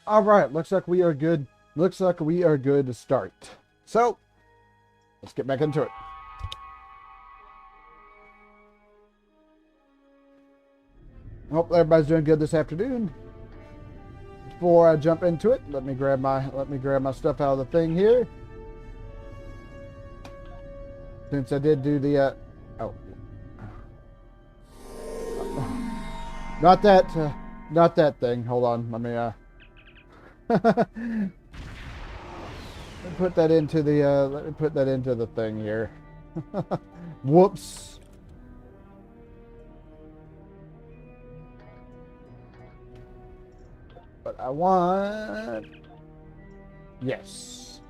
All right, looks like we are good. Looks like we are good to start. So, let's get back into it. Hope everybody's doing good this afternoon. Before I jump into it, let me grab my stuff out of the thing here. Since I did do the oh, not that thing. Hold on, let me put that into the let me put that into the thing here. Whoops. But I want, yes.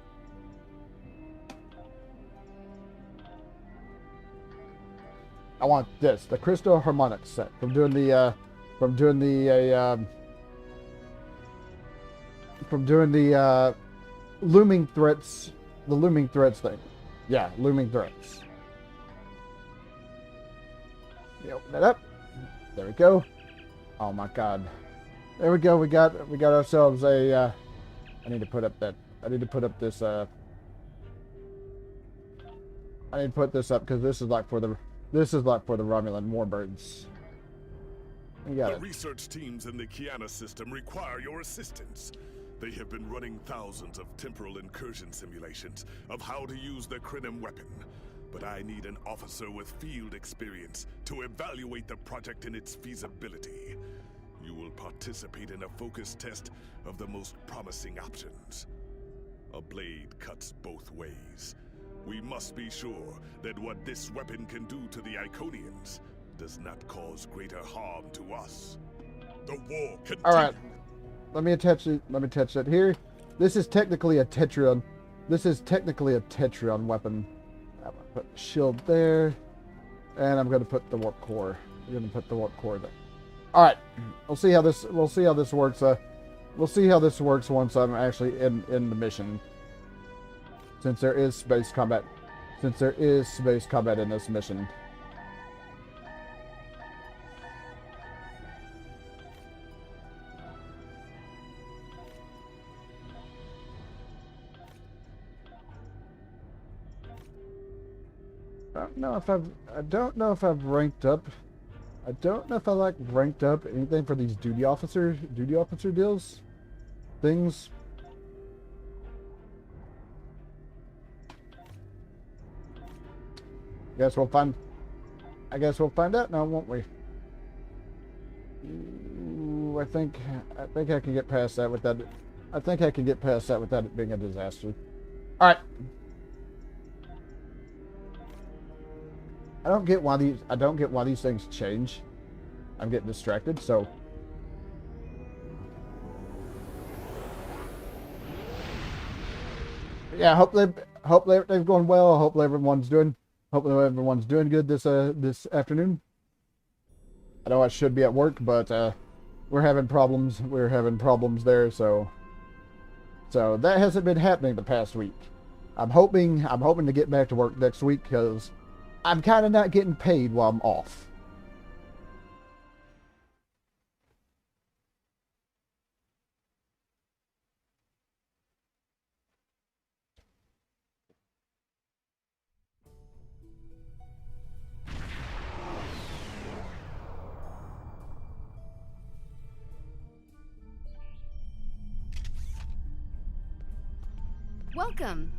I want this, the crystal harmonics set from doing the looming threats, thing. Yeah, looming threats. You open that up. There we go. Oh my God. There we go. We got ourselves a. I need to put up this. I need to put this up because this is like for the Romulan warbirds. We got The it. research teams in the Kiana system require your assistance. They have been running thousands of temporal incursion simulations of how to use the Krenim weapon. But I need an officer with field experience to evaluate the project and its feasibility. You will participate in a focus test of the most promising options. A blade cuts both ways. We must be sure that what this weapon can do to the Iconians does not cause greater harm to us. The war continues. All right. Let me attach it. Let me attach that here. This is technically a Tetrion. Weapon. I'm gonna put the shield there, and I'm gonna put the warp core. I'm gonna put the warp core there. All right. We'll see how this works. We'll see how this works once I'm actually in the mission. Since there is space combat. in this mission. I don't know if I've ranked up. I don't know if I ranked up anything for these duty officer deals. Things. I guess we'll find out now, won't we? Ooh, I think I can get past that without it. I think I can get past that without it being a disaster. All right. I don't get why these things change. I'm getting distracted, so. Yeah, hopefully everything's going well. Hopefully everyone's doing good this afternoon. I know I should be at work, but we're having problems. We're having problems there, so that hasn't been happening the past week. I'm hoping to get back to work next week because I'm kind of not getting paid while I'm off. Welcome!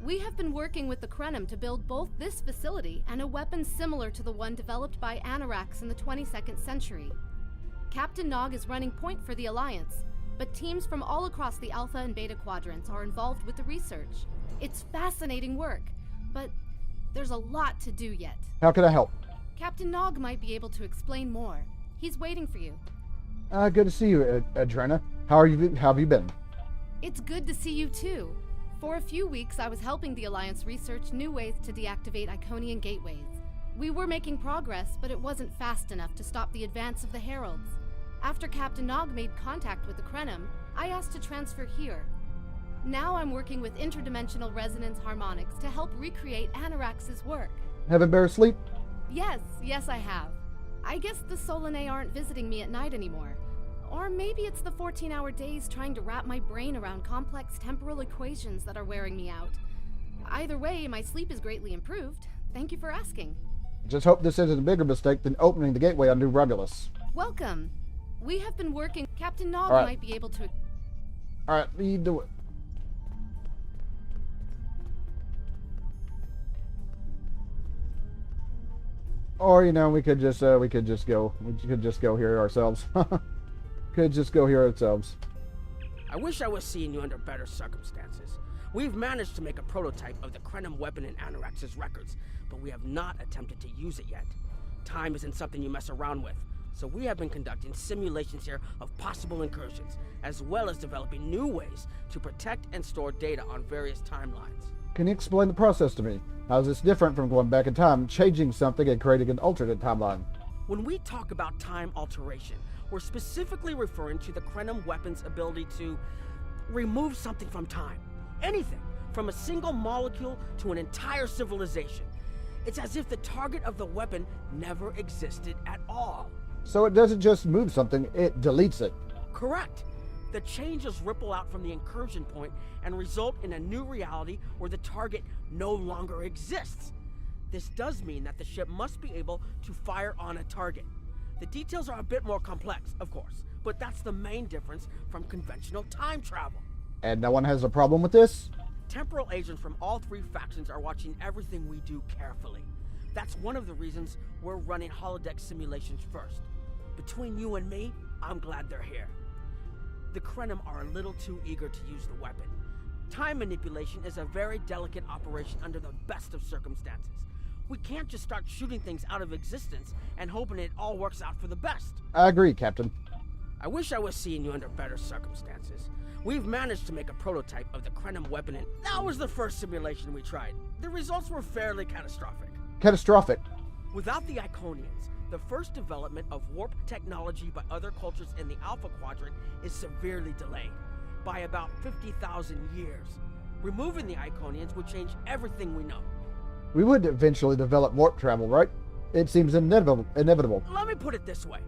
We have been working with the Krenim to build both this facility and a weapon similar to the one developed by Anoraks in the 22nd century. Captain Nog is running point for the Alliance, but teams from all across the Alpha and Beta quadrants are involved with the research. It's fascinating work, but there's a lot to do yet. How can I help? Captain Nog might be able to explain more. He's waiting for you. Good to see you, Adrena. How have you been? It's good to see you too. For a few weeks, I was helping the Alliance research new ways to deactivate Iconian gateways. We were making progress, but it wasn't fast enough to stop the advance of the Heralds. After Captain Nog made contact with the Krenim, I asked to transfer here. Now I'm working with interdimensional resonance harmonics to help recreate Anorax's work. Having better sleep? Yes, I have. I guess the Solanae aren't visiting me at night anymore. Or maybe it's the 14-hour days trying to wrap my brain around complex temporal equations that are wearing me out. Either way, my sleep is greatly improved. Thank you for asking. Just hope this isn't a bigger mistake than opening the gateway on New Romulus. Welcome. We have been working... Captain Nog Alright. might be able to... Alright, you do it. Or, you know, we could just go here ourselves. Could just go here ourselves. I wish I was seeing you under better circumstances. We've managed to make a prototype of the Krenim weapon in Anorax's records, but we have not attempted to use it yet. Time isn't something you mess around with, so we have been conducting simulations here of possible incursions, as well as developing new ways to protect and store data on various timelines. Can you explain the process to me? How is this different from going back in time, changing something, and creating an alternate timeline? When we talk about time alteration, we're specifically referring to the Krenim weapon's ability to remove something from time. Anything, from a single molecule to an entire civilization. It's as if the target of the weapon never existed at all. So it doesn't just move something, it deletes it. Correct. The changes ripple out from the incursion point and result in a new reality where the target no longer exists. This does mean that the ship must be able to fire on a target. The details are a bit more complex, of course, but that's the main difference from conventional time travel. And no one has a problem with this? Temporal agents from all three factions are watching everything we do carefully. That's one of the reasons we're running holodeck simulations first. Between you and me, I'm glad they're here. The Krenim are a little too eager to use the weapon. Time manipulation is a very delicate operation under the best of circumstances. We can't just start shooting things out of existence and hoping it all works out for the best. I agree, Captain. I wish I was seeing you under better circumstances. We've managed to make a prototype of the Krenim weapon, and that was the first simulation we tried. The results were fairly catastrophic. Catastrophic. Without the Iconians, the first development of warp technology by other cultures in the Alpha Quadrant is severely delayed, by about 50,000 years. Removing the Iconians would change everything we know. We would eventually develop warp travel, right? It seems inevitable. Let me put it this way.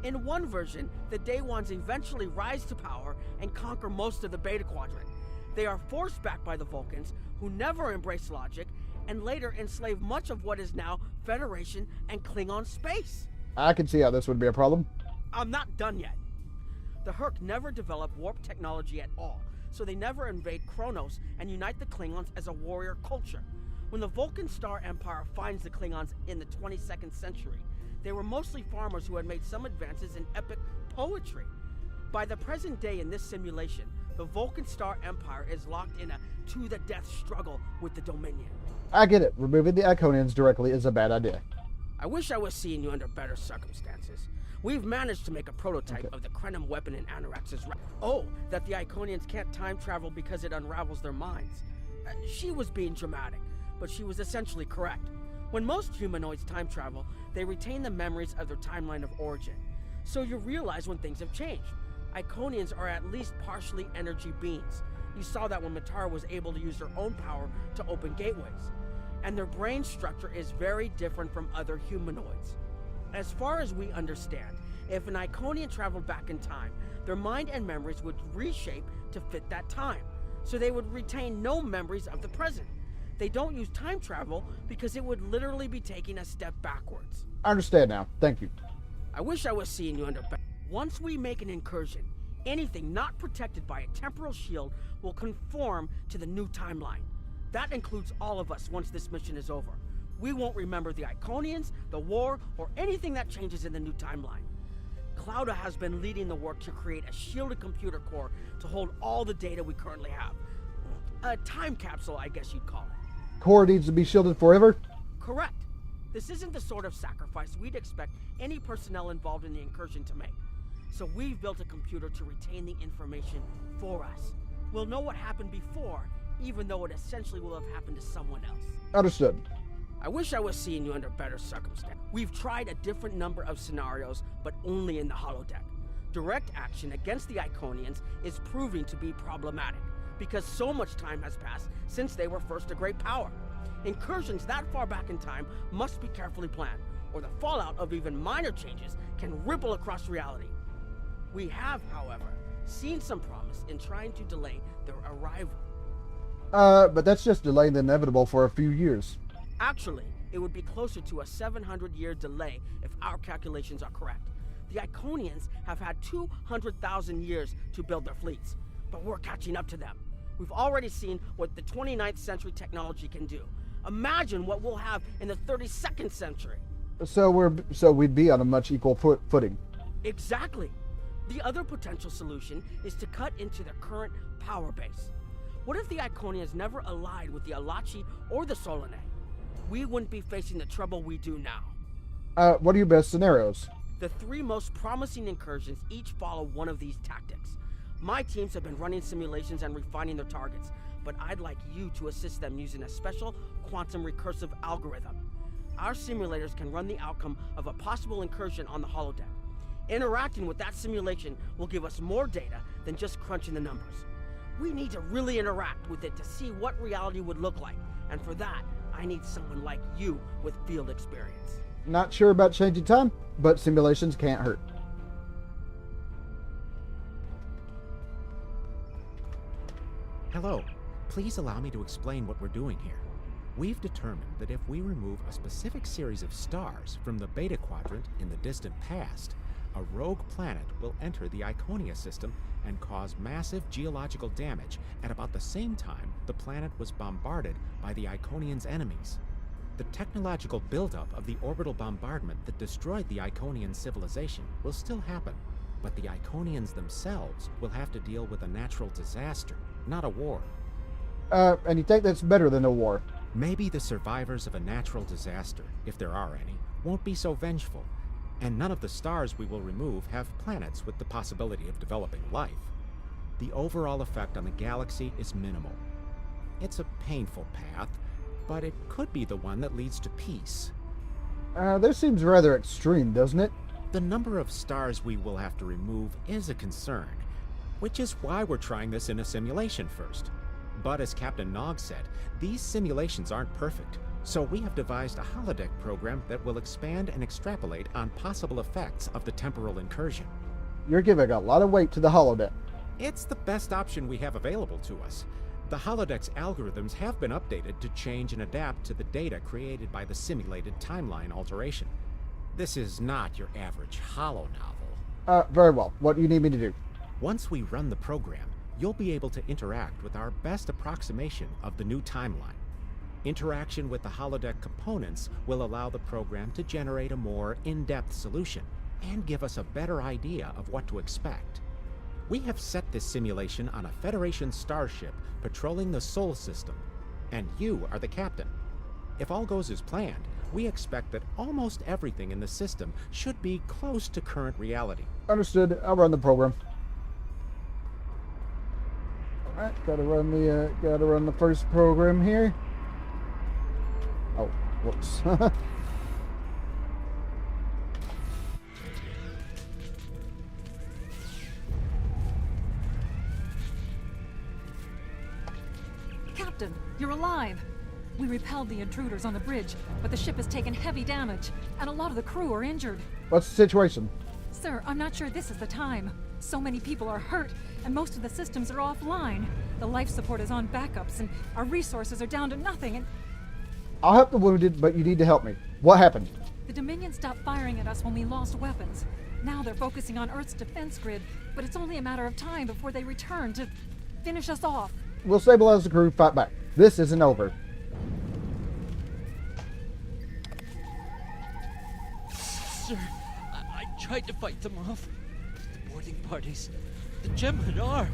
In one version, the Day Ones eventually rise to power and conquer most of the Beta Quadrant. They are forced back by the Vulcans, who never embrace logic, and later enslave much of what is now Federation and Klingon space. I can see how this would be a problem. I'm not done yet. The Herc never developed warp technology at all, so they never invade Kronos and unite the Klingons as a warrior culture. When the Vulcan Star Empire finds the Klingons in the 22nd century, they were mostly farmers who had made some advances in epic poetry. By the present day in this simulation, the Vulcan Star Empire is locked in a to-the-death struggle with the Dominion. I get it. Removing the Iconians directly is a bad idea. I wish I was seeing you under better circumstances. We've managed to make a prototype of the Krenim weapon in Anorax's that the Iconians can't time travel because it unravels their minds. She was being dramatic, but she was essentially correct. When most humanoids time travel, they retain the memories of their timeline of origin. So you realize when things have changed. Iconians are at least partially energy beings. You saw that when Matara was able to use her own power to open gateways. And their brain structure is very different from other humanoids. As far as we understand, if an Iconian traveled back in time, their mind and memories would reshape to fit that time. So they would retain no memories of the present. They don't use time travel because it would literally be taking a step backwards. I understand now. Thank you. I wish I was seeing you under... Once we make an incursion, anything not protected by a temporal shield will conform to the new timeline. That includes all of us once this mission is over. We won't remember the Iconians, the war, or anything that changes in the new timeline. Clouda has been leading the work to create a shielded computer core to hold all the data we currently have. A time capsule, I guess you'd call it. Core needs to be shielded forever? Correct. This isn't the sort of sacrifice we'd expect any personnel involved in the incursion to make. So we've built a computer to retain the information for us. We'll know what happened before, even though it essentially will have happened to someone else. Understood. I wish I was seeing you under better circumstances. We've tried a different number of scenarios, but only in the holodeck. Direct action against the Iconians is proving to be problematic, because so much time has passed since they were first a great power. Incursions that far back in time must be carefully planned, or the fallout of even minor changes can ripple across reality. We have, however, seen some promise in trying to delay their arrival. But that's just delaying the inevitable for a few years. Actually, it would be closer to a 700-year delay if our calculations are correct. The Iconians have had 200,000 years to build their fleets, but we're catching up to them. We've already seen what the 29th century technology can do. Imagine what we'll have in the 32nd century. So we'd be on a much equal footing. Exactly. The other potential solution is to cut into their current power base. What if the Iconians never allied with the Alachi or the Solanae? We wouldn't be facing the trouble we do now. What are your best scenarios? The three most promising incursions each follow one of these tactics. My teams have been running simulations and refining their targets, but I'd like you to assist them using a special quantum recursive algorithm. Our simulators can run the outcome of a possible incursion on the holodeck. Interacting with that simulation will give us more data than just crunching the numbers. We need to really interact with it to see what reality would look like, and for that, I need someone like you with field experience. Not sure about changing time, but simulations can't hurt. Hello. Please allow me to explain what we're doing here. We've determined that if we remove a specific series of stars from the Beta Quadrant in the distant past, a rogue planet will enter the Iconia system and cause massive geological damage at about the same time the planet was bombarded by the Iconians' enemies. The technological buildup of the orbital bombardment that destroyed the Iconian civilization will still happen, but the Iconians themselves will have to deal with a natural disaster, not a war. And you think that's better than a war? Maybe the survivors of a natural disaster, if there are any, won't be so vengeful, and none of the stars we will remove have planets with the possibility of developing life. The overall effect on the galaxy is minimal. It's a painful path, but it could be the one that leads to peace. This seems rather extreme, doesn't it? The number of stars we will have to remove is a concern, which is why we're trying this in a simulation first. But as Captain Nog said, these simulations aren't perfect, so we have devised a holodeck program that will expand and extrapolate on possible effects of the temporal incursion. You're giving a lot of weight to the holodeck. It's the best option we have available to us. The holodeck's algorithms have been updated to change and adapt to the data created by the simulated timeline alteration. This is not your average holo novel. Very well. What do you need me to do? Once we run the program, you'll be able to interact with our best approximation of the new timeline. Interaction with the holodeck components will allow the program to generate a more in-depth solution and give us a better idea of what to expect. We have set this simulation on a Federation starship patrolling the Sol system, and you are the captain. If all goes as planned, we expect that almost everything in the system should be close to current reality. Understood. I'll run the program. Alright, gotta run the first program here. Oh, whoops. Captain, you're alive! We repelled the intruders on the bridge, but the ship has taken heavy damage, and a lot of the crew are injured. What's the situation? Sir, I'm not sure this is the time. So many people are hurt, and most of the systems are offline. The life support is on backups, and our resources are down to nothing, and I'll help the wounded, but you need to help me. What happened? the Dominion stopped firing at us when we lost weapons. Now they're focusing on Earth's defense grid, but it's only a matter of time before they return to finish us off. We'll stabilize the crew, fight back. This isn't over. Sir, I tried to fight them off. The boarding parties, the Gemini are.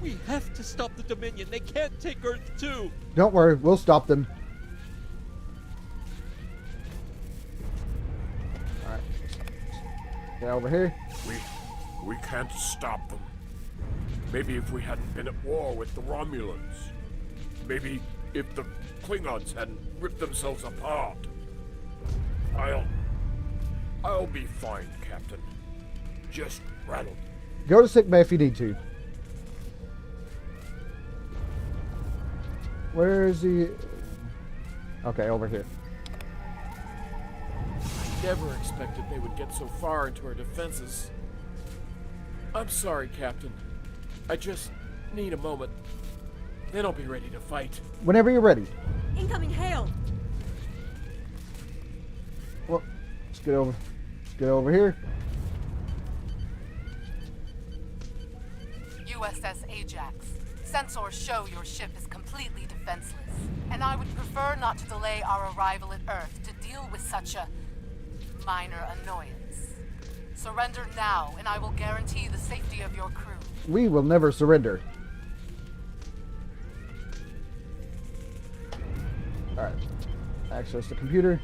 We have to stop the Dominion. They can't take Earth too. Don't worry, we'll stop them. Alright. Get over here. We can't stop them. Maybe if we hadn't been at war with the Romulans. Maybe if the Klingons hadn't ripped themselves apart. I'll be fine, Captain. Just rattle. Go to sickbay if you need to. Where is he? Okay, over here. Never expected they would get so far into our defenses. I'm sorry, Captain. I just need a moment. Then I'll be ready to fight. Whenever you're ready. Incoming hail! Well, let's get over here. USS Ajax. Sensors show your ship is completely defenseless, and I would prefer not to delay our arrival at Earth to deal with such a minor annoyance. Surrender now, and I will guarantee the safety of your crew. We will never surrender. Alright. Access the computer.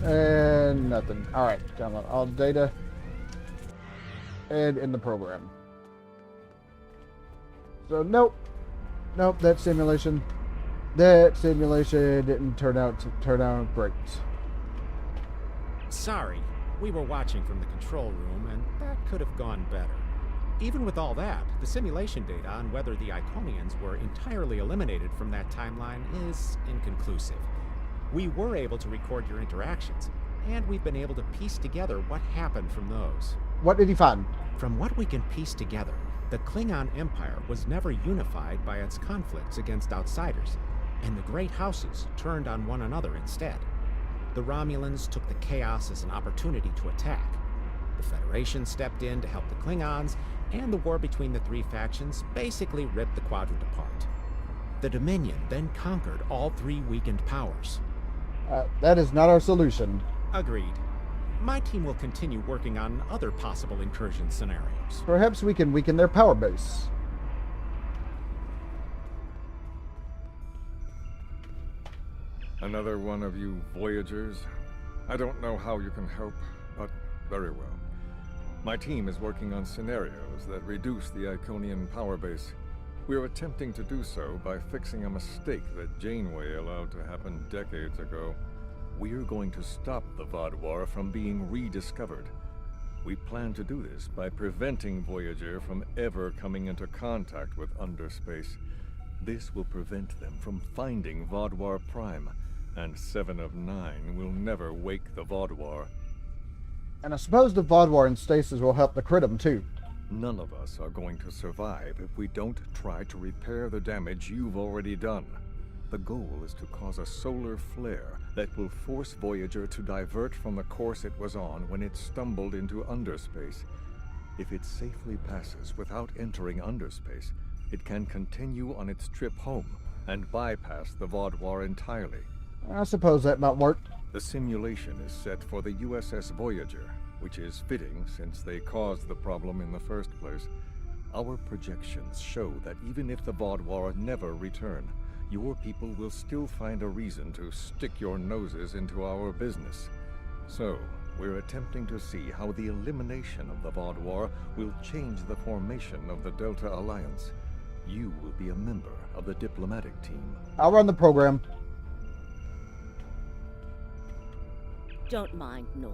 And nothing. Alright, download all data. And in the program. So, nope. Nope, that simulation didn't turn out great. Sorry, we were watching from the control room, and that could have gone better. Even with all that, the simulation data on whether the Iconians were entirely eliminated from that timeline is inconclusive. We were able to record your interactions, and we've been able to piece together what happened from those. What did he find? From what we can piece together, the Klingon Empire was never unified by its conflicts against outsiders, and the great houses turned on one another instead. The Romulans took the chaos as an opportunity to attack. The Federation stepped in to help the Klingons, and the war between the three factions basically ripped the quadrant apart. The Dominion then conquered all three weakened powers. That is not our solution. Agreed. My team will continue working on other possible incursion scenarios. Perhaps we can weaken their power base. Another one of you Voyagers? I don't know how you can help, but very well. My team is working on scenarios that reduce the Iconian power base. We're attempting to do so by fixing a mistake that Janeway allowed to happen decades ago. We're going to stop the Vaadwaur from being rediscovered. We plan to do this by preventing Voyager from ever coming into contact with underspace. This will prevent them from finding Vaadwaur Prime, and 7 of 9 will never wake the Vaadwaur. And I suppose the Vaadwaur in stasis will help the Cridum too. None of us are going to survive if we don't try to repair the damage you've already done. The goal is to cause a solar flare that will force Voyager to divert from the course it was on when it stumbled into underspace. If it safely passes without entering underspace, it can continue on its trip home and bypass the Vaadwaur entirely. I suppose that might work. The simulation is set for the USS Voyager, which is fitting since they caused the problem in the first place. Our projections show that even if the Vaadwaur never return, your people will still find a reason to stick your noses into our business. So, we're attempting to see how the elimination of the Vaadwaur will change the formation of the Delta Alliance. You will be a member of the diplomatic team. I'll run the program. Don't mind Noy.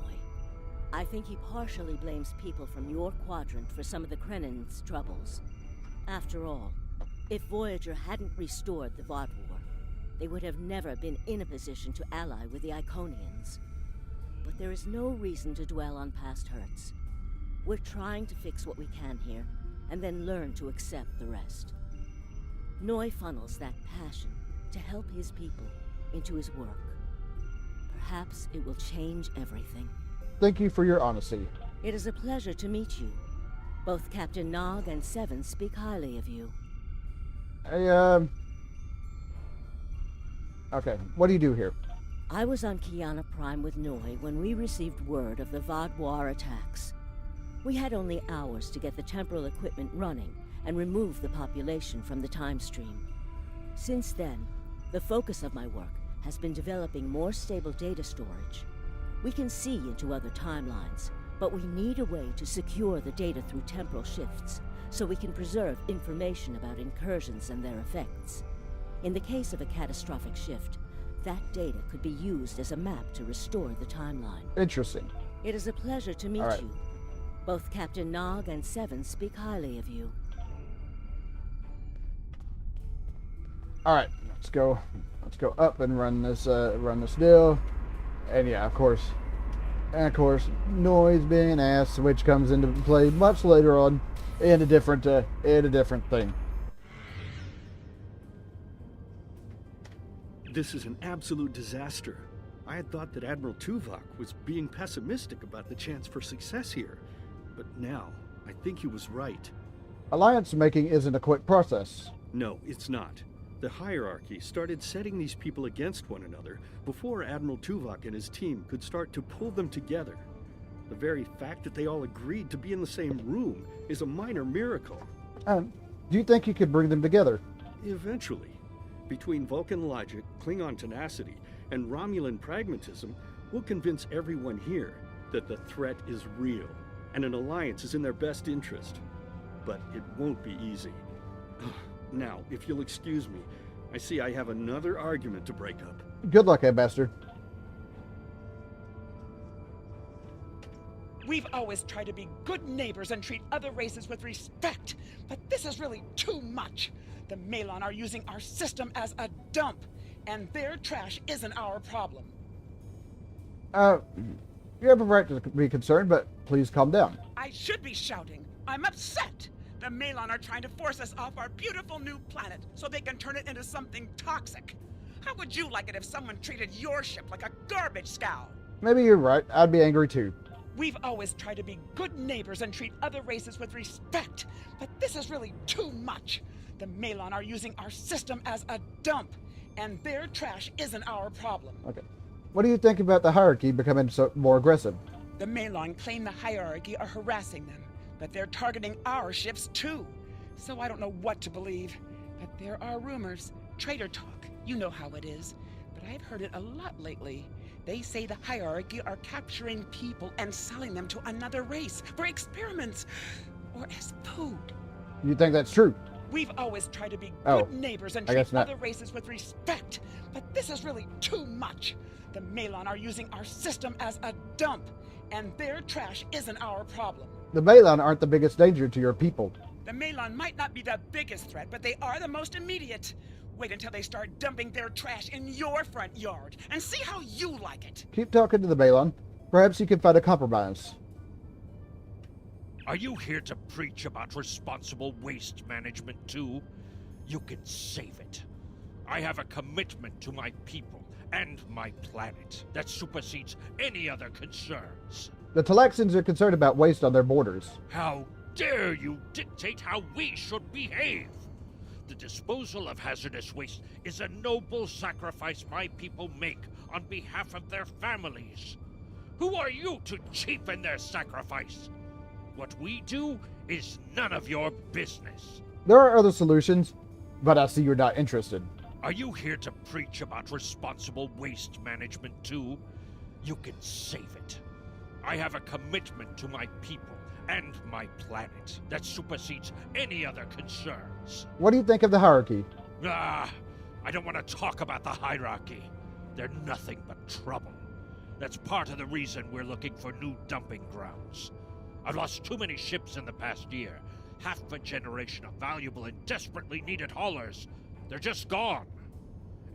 I think he partially blames people from your quadrant for some of the Krennan's troubles. After all, if Voyager hadn't restored the Vaadwaur, they would have never been in a position to ally with the Iconians. But there is no reason to dwell on past hurts. We're trying to fix what we can here, and then learn to accept the rest. Noy funnels that passion to help his people into his work. Perhaps it will change everything. Thank you for your honesty. It is a pleasure to meet you. Both Captain Nog and Seven speak highly of you. Okay, what do you do here? I was on Kiana Prime with Noy when we received word of the Vaadwaur attacks. We had only hours to get the temporal equipment running and remove the population from the time stream. Since then, the focus of my work has been developing more stable data storage. We can see into other timelines, but we need a way to secure the data through temporal shifts, so we can preserve information about incursions and their effects. In the case of a catastrophic shift, that data could be used as a map to restore the timeline. Interesting. It is a pleasure to meet All right. you. Both Captain Nog and Seven speak highly of you. All right, let's go. Let's go up and run this deal. And yeah, of course. And of course, noise being asked, which comes into play much later on in a different thing. This is an absolute disaster. I had thought that Admiral Tuvok was being pessimistic about the chance for success here. But now, I think he was right. Alliance making isn't a quick process. No, it's not. The hierarchy started setting these people against one another before Admiral Tuvok and his team could start to pull them together. The very fact that they all agreed to be in the same room is a minor miracle. Do you think you could bring them together? Eventually. Between Vulcan logic, Klingon tenacity, and Romulan pragmatism, we'll convince everyone here that the threat is real, and an alliance is in their best interest. But it won't be easy. Now, if you'll excuse me, I see I have another argument to break up. Good luck, Ambassador. We've always tried to be good neighbors and treat other races with respect, but this is really too much. The Malon are using our system as a dump, and their trash isn't our problem. You have a right to be concerned, but please calm down. I should be shouting. I'm upset. The Malon are trying to force us off our beautiful new planet so they can turn it into something toxic. How would you like it if someone treated your ship like a garbage scow? Maybe you're right. I'd be angry too. We've always tried to be good neighbors and treat other races with respect, but this is really too much. The Malon are using our system as a dump, and their trash isn't our problem. Okay. What do you think about the hierarchy becoming more aggressive? The Malon claim the hierarchy are harassing them, but they're targeting our ships too. So I don't know what to believe. But there are rumors, traitor talk, you know how it is. But I've heard it a lot lately. They say the hierarchy are capturing people and selling them to another race for experiments or as food. You think that's true? We've always tried to be good neighbors and treat not. other races with respect, but this is really too much. The Malon are using our system as a dump, and their trash isn't our problem. The Malon aren't the biggest danger to your people. The Malon might not be the biggest threat, but they are the most immediate. Wait until they start dumping their trash in your front yard, and see how you like it. Keep talking to the Malon. Perhaps you can find a compromise. Are you here to preach about responsible waste management too? You can save it. I have a commitment to my people and my planet that supersedes any other concerns. The Talaxians are concerned about waste on their borders. How dare you dictate how we should behave? The disposal of hazardous waste is a noble sacrifice my people make on behalf of their families. Who are you to cheapen their sacrifice? What we do is none of your business. There are other solutions, but I see you're not interested. Are you here to preach about responsible waste management too? You can save it. I have a commitment to my people and my planet that supersedes any other concerns. What do you think of the hierarchy? I don't want to talk about the hierarchy. They're nothing but trouble. That's part of the reason we're looking for new dumping grounds. I've lost too many ships in the past year. Half a generation of valuable and desperately needed haulers. They're just gone.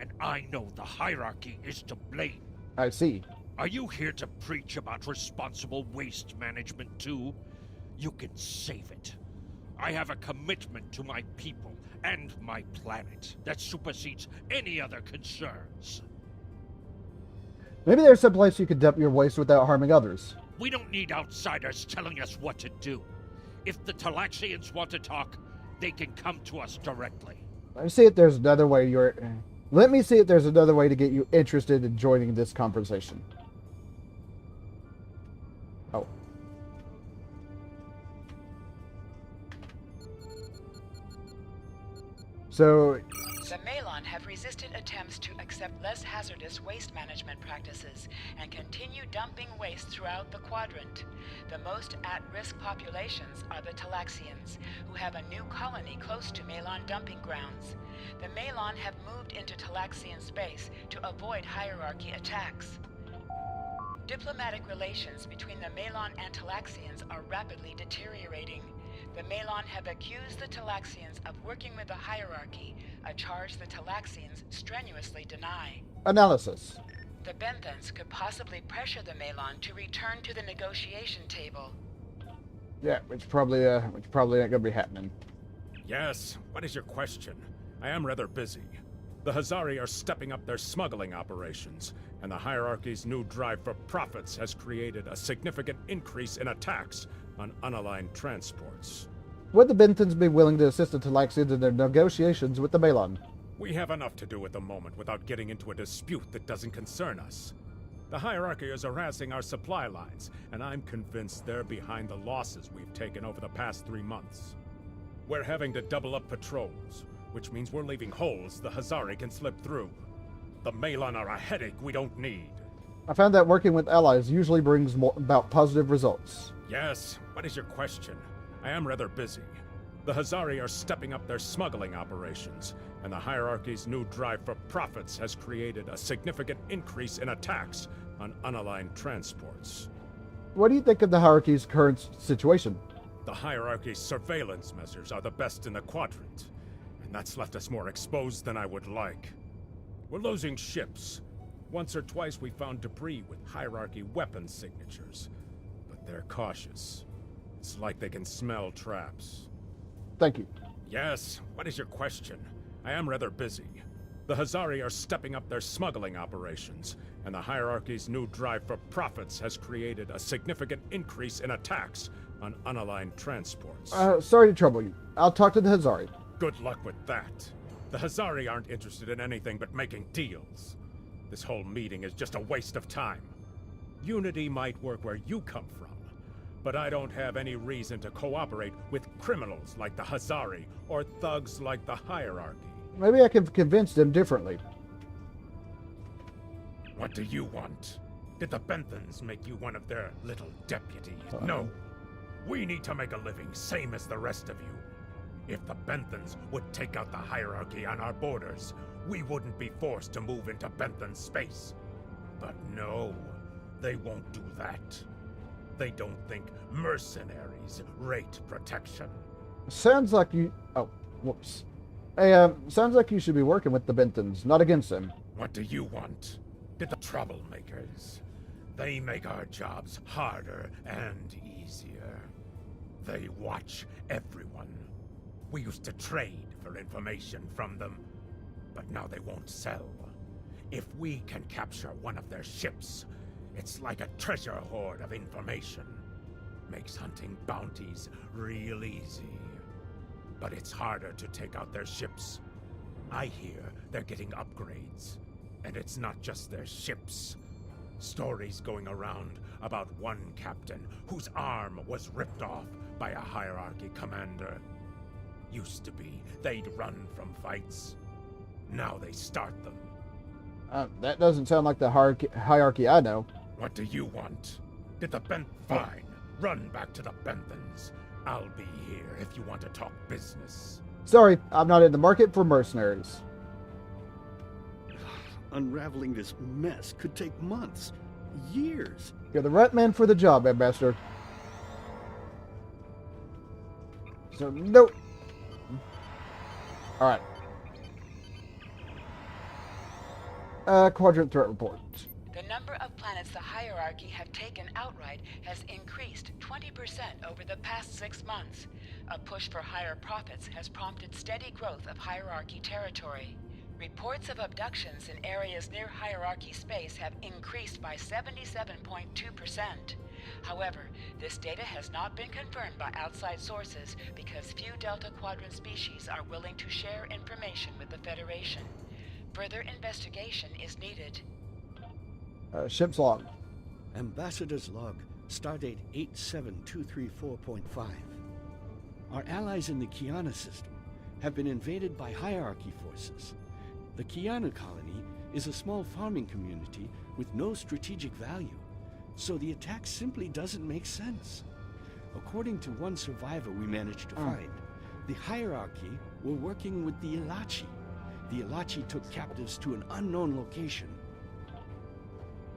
And I know the hierarchy is to blame. I see. Are you here to preach about responsible waste management too? You can save it. I have a commitment to my people and my planet that supersedes any other concerns. Maybe there's some place you could dump your waste without harming others. We don't need outsiders telling us what to do. If the Talaxians want to talk, they can come to us directly. Let me see if there's another way to get you interested in joining this conversation. Oh. So The Malon have resisted attempts to accept less hazardous waste management practices and continue dumping waste throughout the quadrant. The most at-risk populations are the Talaxians, who have a new colony close to Malon dumping grounds. The Malon have moved into Talaxian space to avoid hierarchy attacks. Diplomatic relations between the Malon and Talaxians are rapidly deteriorating. The Malon have accused the Talaxians of working with the hierarchy, a charge the Talaxians strenuously deny. Analysis. The Benthans could possibly pressure the Malon to return to the negotiation table. Yeah, which probably ain't gonna be happening. Yes, what is your question? I am rather busy. The Hazari are stepping up their smuggling operations, and the hierarchy's new drive for profits has created a significant increase in attacks on unaligned transports. Would the Benthans be willing to assist the Talaxians in their negotiations with the Malon? We have enough to do at the moment without getting into a dispute that doesn't concern us. The hierarchy is harassing our supply lines, and I'm convinced they're behind the losses we've taken over the past 3 months. We're having to double up patrols, which means we're leaving holes the Hazari can slip through. The Malon are a headache we don't need. I found that working with allies usually brings about positive results. Yes, what is your question? I am rather busy. The Hazari are stepping up their smuggling operations, and the hierarchy's new drive for profits has created a significant increase in attacks on unaligned transports. What do you think of the hierarchy's current situation? The hierarchy's surveillance measures are the best in the quadrant, and that's left us more exposed than I would like. We're losing ships. Once or twice we found debris with hierarchy weapon signatures, but they're cautious. It's like they can smell traps. Thank you. Yes, what is your question? I am rather busy. The Hazari are stepping up their smuggling operations, and the hierarchy's new drive for profits has created a significant increase in attacks on unaligned transports. Sorry to trouble you. I'll talk to the Hazari. Good luck with that. The Hazari aren't interested in anything but making deals. This whole meeting is just a waste of time. Unity might work where you come from, but I don't have any reason to cooperate with criminals like the Hazari or thugs like the hierarchy. Maybe I can convince them differently. What do you want? Did the Benthans make you one of their little deputies? No. We need to make a living, same as the rest of you. If the Benthans would take out the hierarchy on our borders, we wouldn't be forced to move into Benthan space. But no, they won't do that. They don't think mercenaries rate protection. Sounds like you... Oh, whoops. Hey, sounds like you should be working with the Benthans, not against them. What do you want? Did the troublemakers? They make our jobs harder and easier. They watch everyone. We used to trade for information from them, but now they won't sell. If we can capture one of their ships, it's like a treasure hoard of information. Makes hunting bounties real easy. But it's harder to take out their ships. I hear they're getting upgrades. And it's not just their ships. Stories going around about one captain whose arm was ripped off by a hierarchy commander. Used to be they'd run from fights. Now they start them. That doesn't sound like the hierarchy I know. What do you want? Did the Fine. Run back to the Benthans. I'll be here if you want to talk business. Sorry, I'm not in the market for mercenaries. Unraveling this mess could take months, years. You're the right man for the job, Ambassador. So, no. Alright. Quadrant threat report. The number of planets the hierarchy have taken outright has increased 20% over the past 6 months. A push for higher profits has prompted steady growth of hierarchy territory. Reports of abductions in areas near hierarchy space have increased by 77.2%. However, this data has not been confirmed by outside sources because few Delta Quadrant species are willing to share information with the Federation. Further investigation is needed. Ship's log. Ambassador's log, stardate 87234.5. Our allies in the Iconian system have been invaded by hierarchy forces. The Kiana colony is a small farming community with no strategic value, so the attack simply doesn't make sense. According to one survivor we managed to find, the hierarchy were working with the Ilachi. The Ilachi took captives to an unknown location.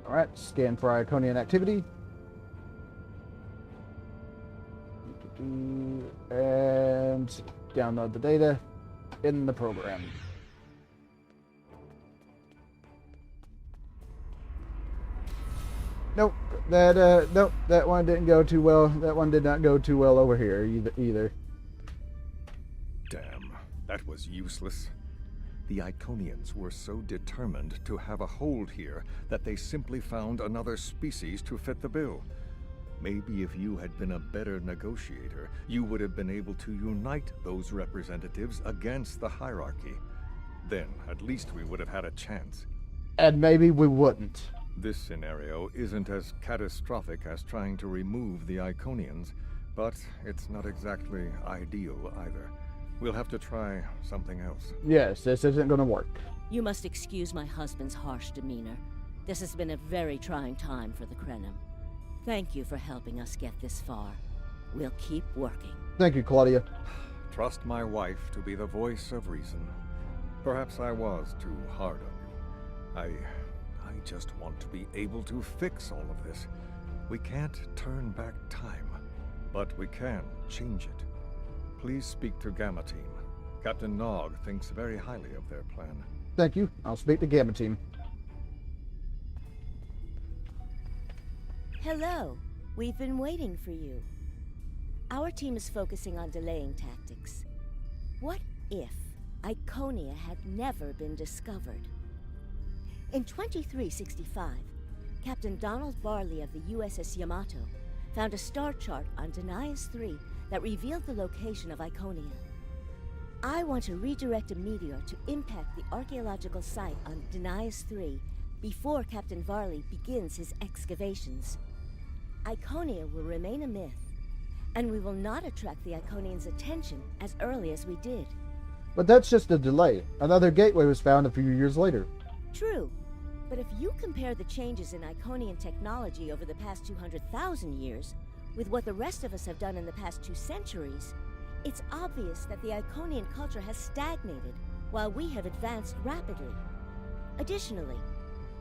Alright, scan for Iconian activity. And download the data in the program. Nope, nope, that one didn't go too well. That one did not go too well over here either. Damn, that was useless. The Iconians were so determined to have a hold here that they simply found another species to fit the bill. Maybe if you had been a better negotiator, you would have been able to unite those representatives against the hierarchy. Then, at least we would have had a chance. And maybe we wouldn't. This scenario isn't as catastrophic as trying to remove the Iconians, but it's not exactly ideal either. We'll have to try something else. Yes, this isn't going to work. You must excuse my husband's harsh demeanor. This has been a very trying time for the Krenim. Thank you for helping us get this far. We'll keep working. Thank you, Claudia. Trust my wife to be the voice of reason. Perhaps I was too hard on you. I just want to be able to fix all of this. We can't turn back time, but we can change it. Please speak to Gamma Team. Captain Nog thinks very highly of their plan. Thank you. I'll speak to Gamma Team. Hello. We've been waiting for you. Our team is focusing on delaying tactics. What if Iconia had never been discovered? In 2365, Captain Donald Varley of the USS Yamato found a star chart on Denias 3 that revealed the location of Iconia. I want to redirect a meteor to impact the archaeological site on Denias 3 before Captain Varley begins his excavations. Iconia will remain a myth, and we will not attract the Iconians' attention as early as we did. But that's just a delay. Another gateway was found a few years later. True, but if you compare the changes in Iconian technology over the past 200,000 years with what the rest of us have done in the past 2 centuries, it's obvious that the Iconian culture has stagnated while we have advanced rapidly. Additionally,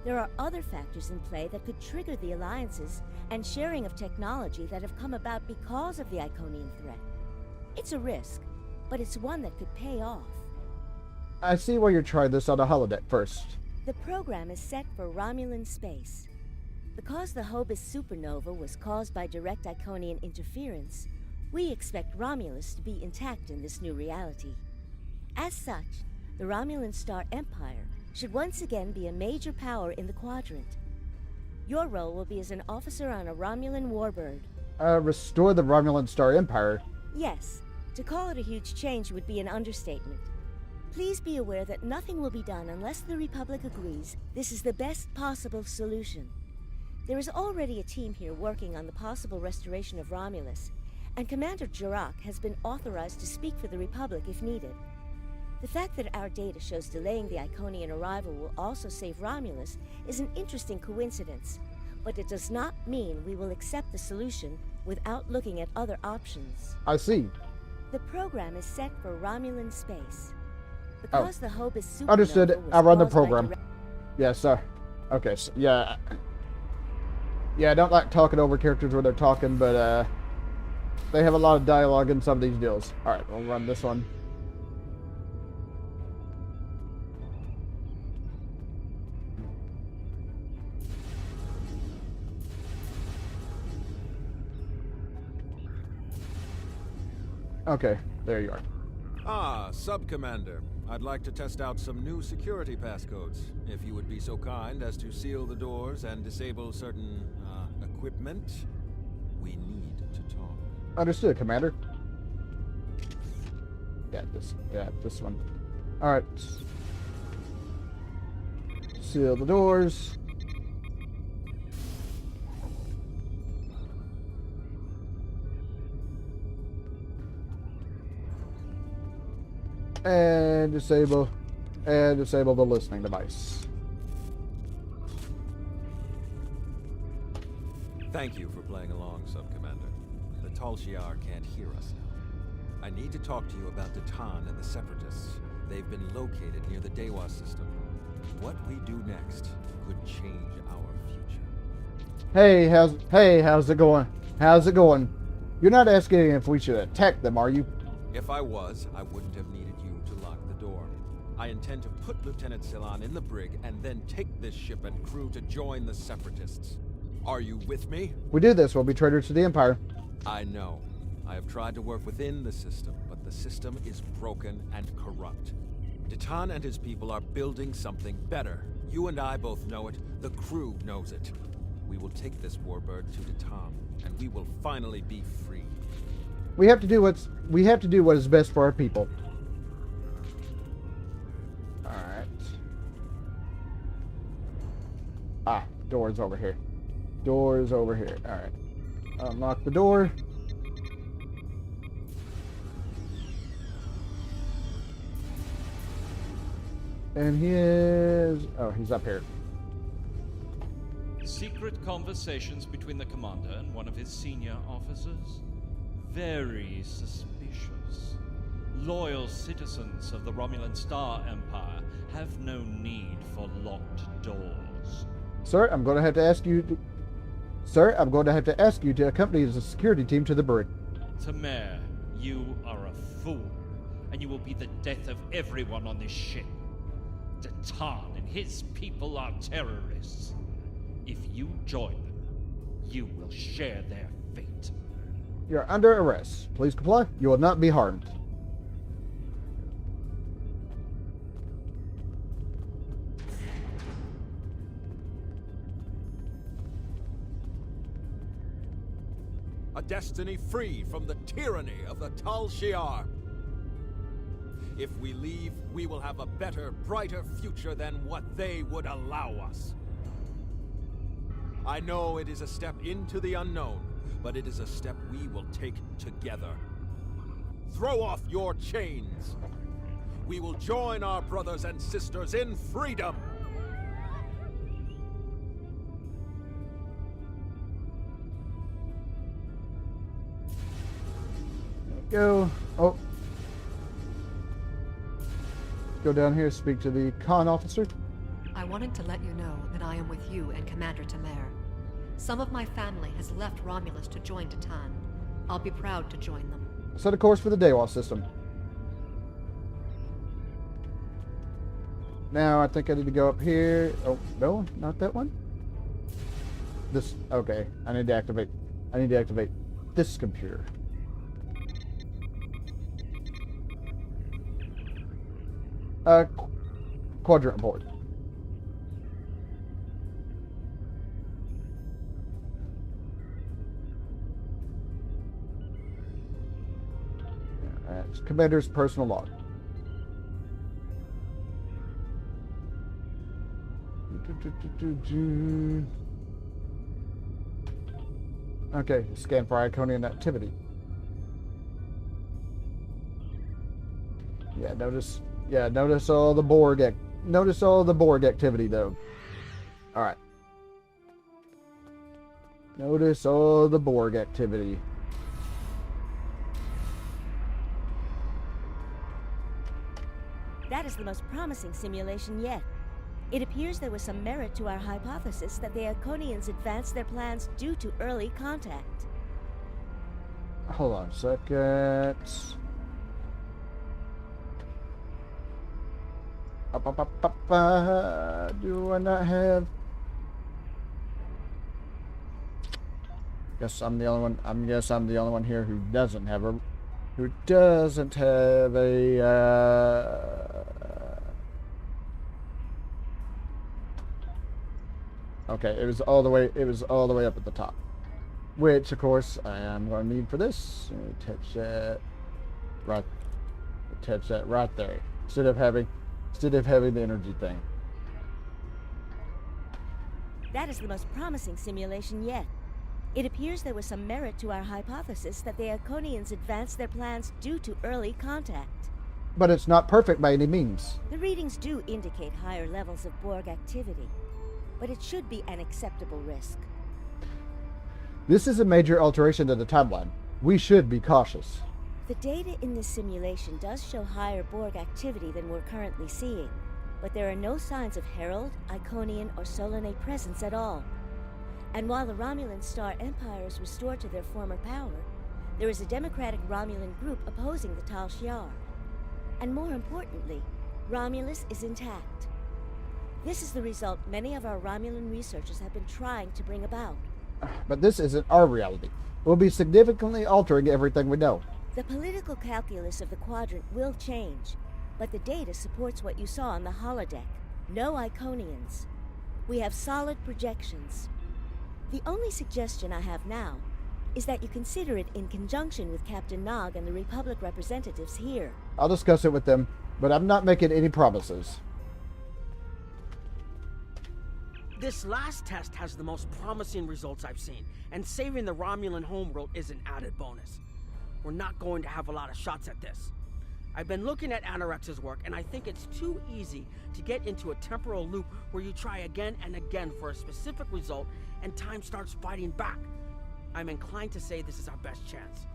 there are other factors in play that could trigger the alliances and sharing of technology that have come about because of the Iconian threat. It's a risk, but it's one that could pay off. I see why you're trying this on a holodeck first. The program is set for Romulan space. Because the Hobus supernova was caused by direct Iconian interference, we expect Romulus to be intact in this new reality. As such, the Romulan Star Empire should once again be a major power in the quadrant. Your role will be as an officer on a Romulan warbird. Restore the Romulan Star Empire? Yes. To call it a huge change would be an understatement. Please be aware that nothing will be done unless the Republic agrees this is the best possible solution. There is already a team here working on the possible restoration of Romulus, and Commander Jirak has been authorized to speak for the Republic if needed. The fact that our data shows delaying the Iconian arrival will also save Romulus is an interesting coincidence, but it does not mean we will accept the solution without looking at other options. I see. The program is set for Romulan space. Because the Hobus supernova Understood. was I'll run the caused by program. Yes, sir. Okay, so, yeah. Yeah, I don't like talking over characters when they're talking, but they have a lot of dialogue in some of these deals. Alright, we'll run this one. Okay, there you are. Ah, Sub-Commander. I'd like to test out some new security passcodes, if you would be so kind as to seal the doors and disable certain, equipment. We need to talk. Understood, Commander. Yeah, this one. Alright. Seal the doors. And disable the listening device. Thank you for playing along, Sub-Commander. The Tal Shiar can't hear us now. I need to talk to you about Titan and the Separatists. They've been located near the TOS system. What we do next could change our future. Hey, how's it going? How's it going? You're not asking if we should attack them, are you? If I was, I wouldn't have needed you to lock the door. I intend to put Lieutenant Ceylon in the brig and then take this ship and crew to join the Separatists. Are you with me? If we do this, we'll be traitors to the Empire. I know. I have tried to work within the system, but the system is broken and corrupt. Titan and his people are building something better. You and I both know it. The crew knows it. We will take this warbird to Titan, and we will finally be free. We have to do what is best for our people. All right. Ah, door's over here. Door's over here. All right. Unlock the door. And he is... Oh, he's up here. Secret conversations between the commander and one of his senior officers? Very suspicious. Loyal citizens of the Romulan Star Empire have no need for locked doors. Sir, I'm going to have to ask you to accompany the security team to the brig. Tamer, you are a fool, and you will be the death of everyone on this ship. Titan and his people are terrorists. If you join them, you will share their fate. You're under arrest. Please comply. You will not be harmed. A destiny free from the tyranny of the Tal Shiar. If we leave, we will have a better, brighter future than what they would allow us. I know it is a step into the unknown, but it is a step we will take together. Throw off your chains. We will join our brothers and sisters in freedom. Go. Oh. Go down here, speak to the con officer. I wanted to let you know that I am with you and Commander Tamer. Some of my family has left Romulus to join Titan. I'll be proud to join them. Set a course for the TOS system. Now, I think I need to go up here. Oh, no, not that one. This, okay. I need to activate this computer. Quadrant board. Alright, Commander's personal log. Okay, scan for Iconian activity. Notice all the Borg activity though. All right. Notice all the Borg activity. That is the most promising simulation yet. It appears there was some merit to our hypothesis that the Iconians advanced their plans due to early contact. Hold on a second. Do I not have... Guess I'm the only one here who doesn't have a... Okay, it was all the way up at the top. Which, of course, I am going to need for this. Touch that right there. Instead of having the energy thing. That is the most promising simulation yet. It appears there was some merit to our hypothesis that the Iconians advanced their plans due to early contact. But it's not perfect by any means. The readings do indicate higher levels of Borg activity, but it should be an acceptable risk. This is a major alteration to the timeline. We should be cautious. The data in this simulation does show higher Borg activity than we're currently seeing, but there are no signs of Herald, Iconian, or Solanae presence at all. And while the Romulan Star Empire is restored to their former power, there is a democratic Romulan group opposing the Tal Shiar. And more importantly, Romulus is intact. This is the result many of our Romulan researchers have been trying to bring about. But this isn't our reality. We'll be significantly altering everything we know. The political calculus of the Quadrant will change, but the data supports what you saw on the holodeck. No Iconians. We have solid projections. The only suggestion I have now is that you consider it in conjunction with Captain Nog and the Republic representatives here. I'll discuss it with them, but I'm not making any promises. This last test has the most promising results I've seen, and saving the Romulan homeworld is an added bonus. We're not going to have a lot of shots at this. I've been looking at Anorex's work, and I think it's too easy to get into a temporal loop where you try again and again for a specific result, and time starts fighting back. I'm inclined to say this is our best chance.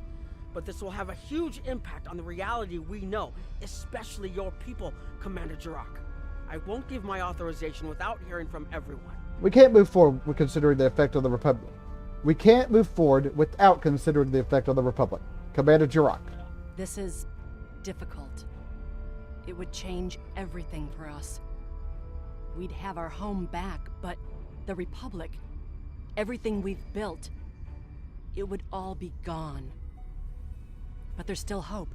But this will have a huge impact on the reality we know, especially your people, Commander Jirok. I won't give my authorization without hearing from everyone. We can't move forward with considering the effect of the Republic. We can't move forward without considering the effect of the Republic. Commander Jirok. This is difficult. It would change everything for us. We'd have our home back, but the Republic, everything we've built, it would all be gone. But there's still hope.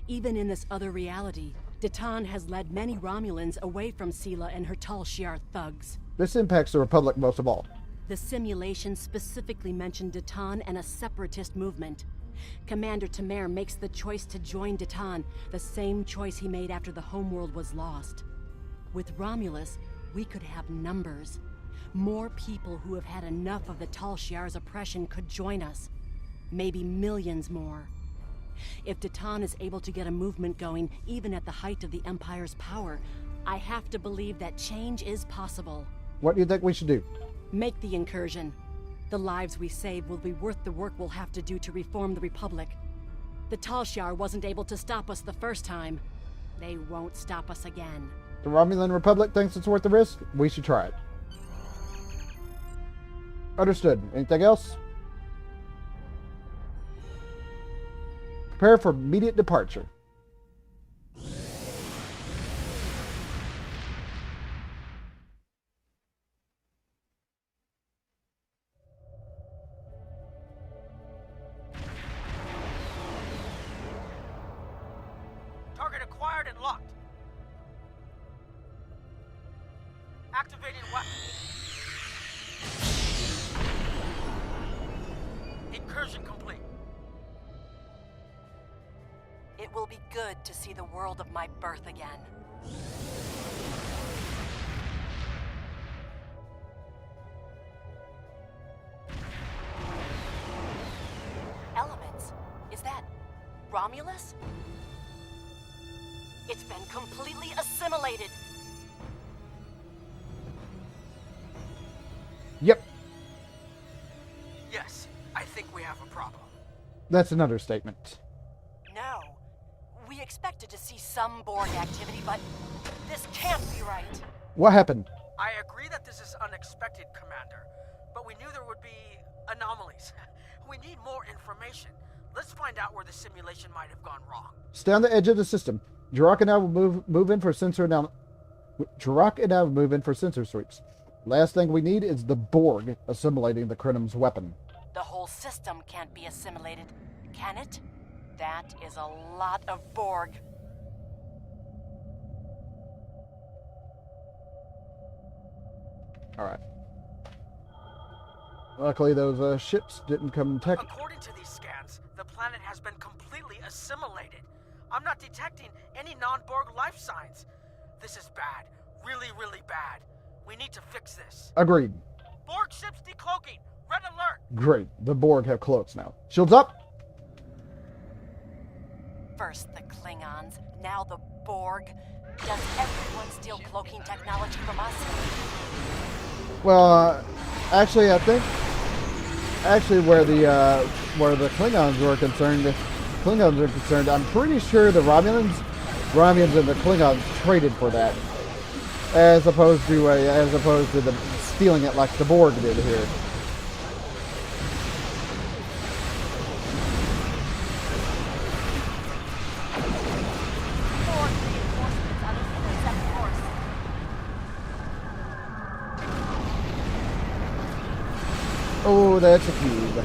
Even in this other reality, Datan has led many Romulans away from Sela and her Tal Shiar thugs. This impacts the Republic most of all. The simulation specifically mentioned Datan and a separatist movement. Commander Tamer makes the choice to join Datan, the same choice he made after the homeworld was lost. With Romulus, we could have numbers. More people who have had enough of the Tal Shiar's oppression could join us. Maybe millions more. If Datan is able to get a movement going, even at the height of the Empire's power, I have to believe that change is possible. What do you think we should do? Make the incursion. The lives we save will be worth the work we'll have to do to reform the Republic. The Tal Shiar wasn't able to stop us the first time. They won't stop us again. The Romulan Republic thinks it's worth the risk. We should try it. Understood. Anything else? Prepare for immediate departure. Target acquired and locked. Activating weapon. Incursion complete. It will be good to see the world of my birth again. Elements? Is that Romulus? It's been completely assimilated. Yep. Yes, I think we have a problem. That's an understatement. No. We expected to see some Borg activity, but this can't be right. What happened? I agree that this is unexpected, Commander, but we knew there would be anomalies. We need more information. Let's find out where the simulation might have gone wrong. Stay on the edge of the system. Jirok and I will move in for sensor now. Jirok and I will move in for sensor sweeps. Last thing we need is the Borg assimilating the Crenum's weapon. The whole system can't be assimilated, can it? That is a lot of Borg. Alright. Luckily those ships didn't come tech. According to these scans, the planet has been completely assimilated. I'm not detecting any non-Borg life signs. This is bad. Really, really bad. We need to fix this. Agreed. Borg ships decloaking. Red alert. Great. The Borg have cloaks now. Shields up! First the Klingons, Now the Borg. Does everyone steal cloaking technology from us? Well, actually, I think where the Klingons were concerned, I'm pretty sure the Romulans and the Klingons traded for that, as opposed to them stealing it like the Borg did here. Oh, that's a cube.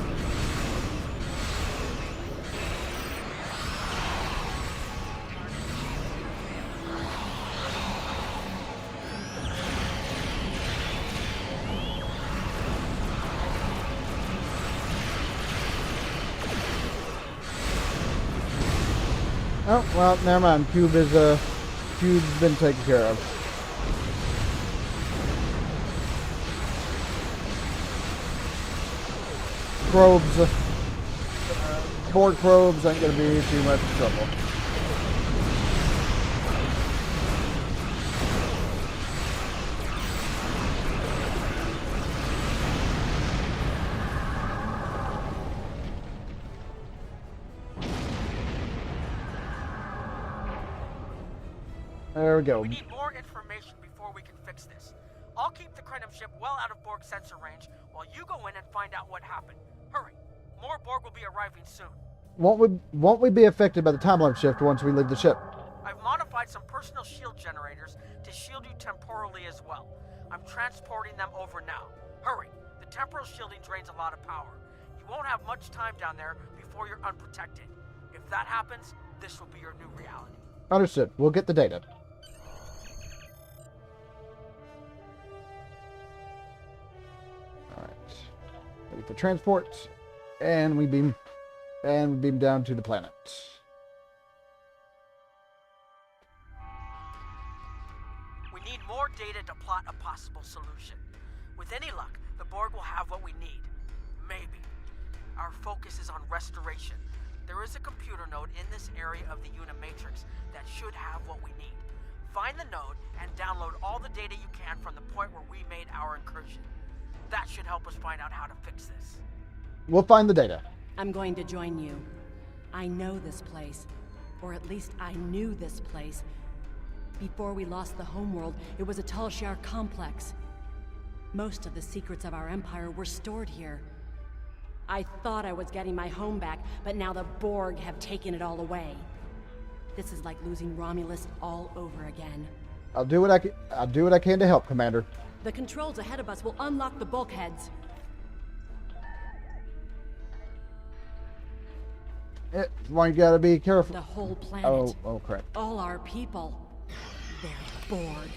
Oh, well, never mind. Cube's been taken care of. Probes, Borg probes ain't gonna be too much trouble. There we go. We need more information before we can fix this. I'll keep the Krenim ship well out of Borg sensor range while you go in and find out what happened. Hurry. More Borg will be arriving soon. Won't we be affected by the timeline shift once we leave the ship? I've modified some personal shield generators to shield you temporally as well. I'm transporting them over now. Hurry. The temporal shielding drains a lot of power. You won't have much time down there before you're unprotected. If that happens, this will be your new reality. Understood. We'll get the data. The transport, and we beam down to the planet. We need more data to plot a possible solution. With any luck, the Borg will have what we need. Maybe. Our focus is on restoration. There is a computer node in this area of the Unimatrix that should have what we need. Find the node and download all the data you can from the point where we made our incursion. That should help us find out how to fix this. We'll find the data. I'm going to join you. I know this place. Or at least I knew this place. Before we lost the homeworld, it was a Talshar complex. Most of the secrets of our empire were stored here. I thought I was getting my home back, but now the Borg have taken it all away. This is like losing Romulus all over again. I'll do what I can to help, Commander. The controls ahead of us will unlock the bulkheads. Why you gotta be careful? The whole planet. Oh crap. All our people. They're Borg.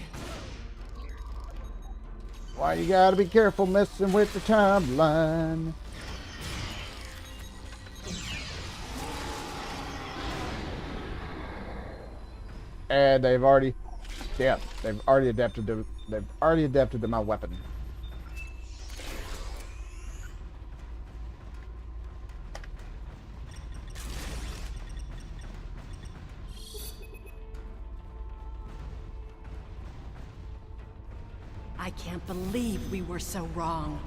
Why you gotta be careful messing with the timeline? And they've already adapted to my weapon. I can't believe we were so wrong.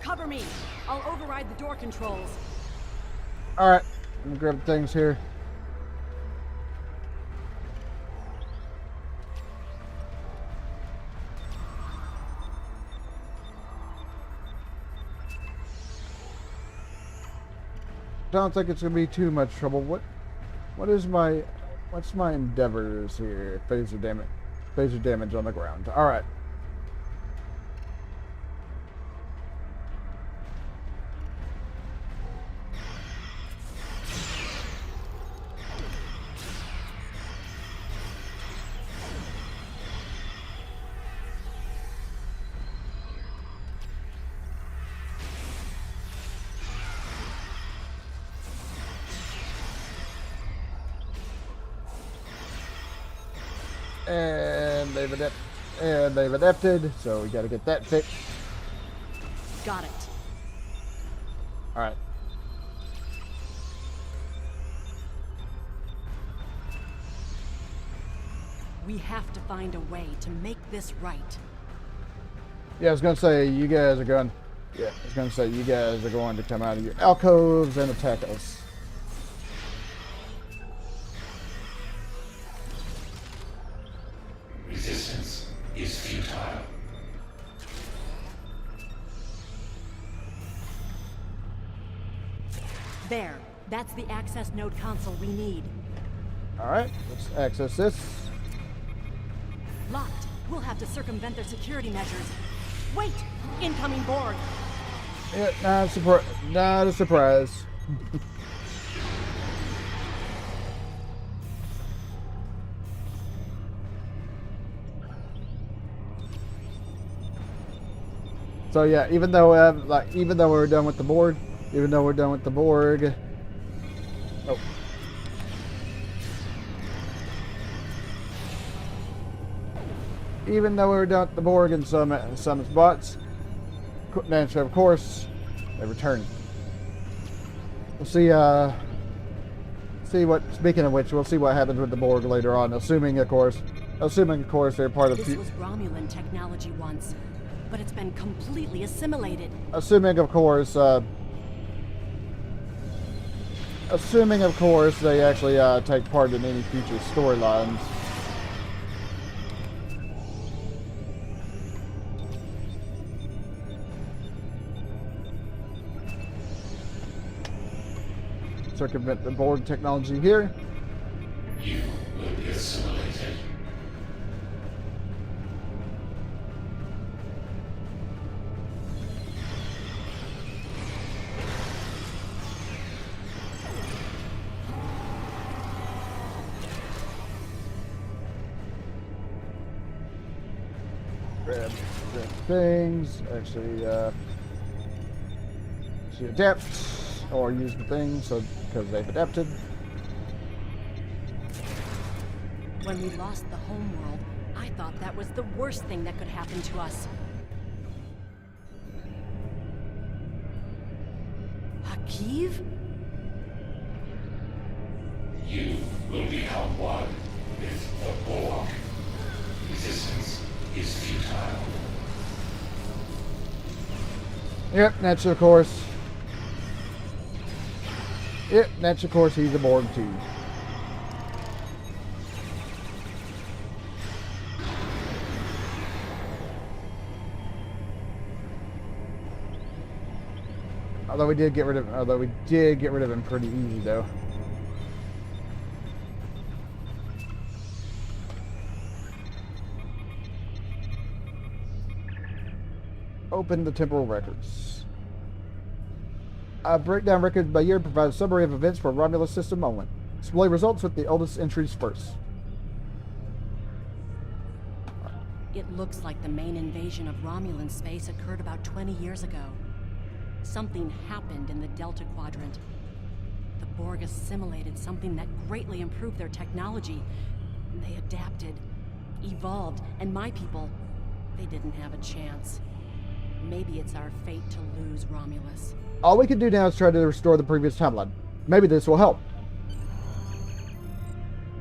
Cover me. I'll override the door controls. All right, let me grab things here. Don't think it's gonna be too much trouble. What's my endeavors here? Phaser damage on the ground. All right. And they've adapted, so we gotta get that fixed. Got it. Alright. We have to find a way to make this right. Yeah, I was gonna say you guys are going. Yeah, I was gonna say you guys are going to come out of your alcoves and attack us. Resistance is futile. There. That's the access node console we need. Alright, let's access this. Locked. We'll have to circumvent their security measures. Wait! Incoming Borg! Yeah, not a surprise. So yeah, even though we're done with the Borg, oh. Even though we were done with the Borg in some spots, naturally, of course, they return. We'll see. Speaking of which, we'll see what happens with the Borg later on. Assuming, of course, they're part of. This was Romulan technology once, but it's been completely assimilated. Assuming, of course, they actually take part in any future storylines. Circumvent the Borg technology here. You will be assimilated. Grab things. Actually, adapt or use the thing so because they've adapted. When we lost the homeworld, I thought that was the worst thing that could happen to us. Hakiv? You will become one with the Borg. Resistance is futile. Yep, natural course. Yep, natural course, he's a Borg too. Although we did get rid of him pretty easy though. Open the temporal records. Breakdown records by year provides a summary of events for Romulus system only. Display results with the oldest entries first. It looks like the main invasion of Romulan space occurred about 20 years ago. Something happened in the Delta Quadrant. The Borg assimilated something that greatly improved their technology. They adapted, evolved, and my people, they didn't have a chance. Maybe it's our fate to lose Romulus. All we can do now is try to restore the previous timeline. Maybe this will help.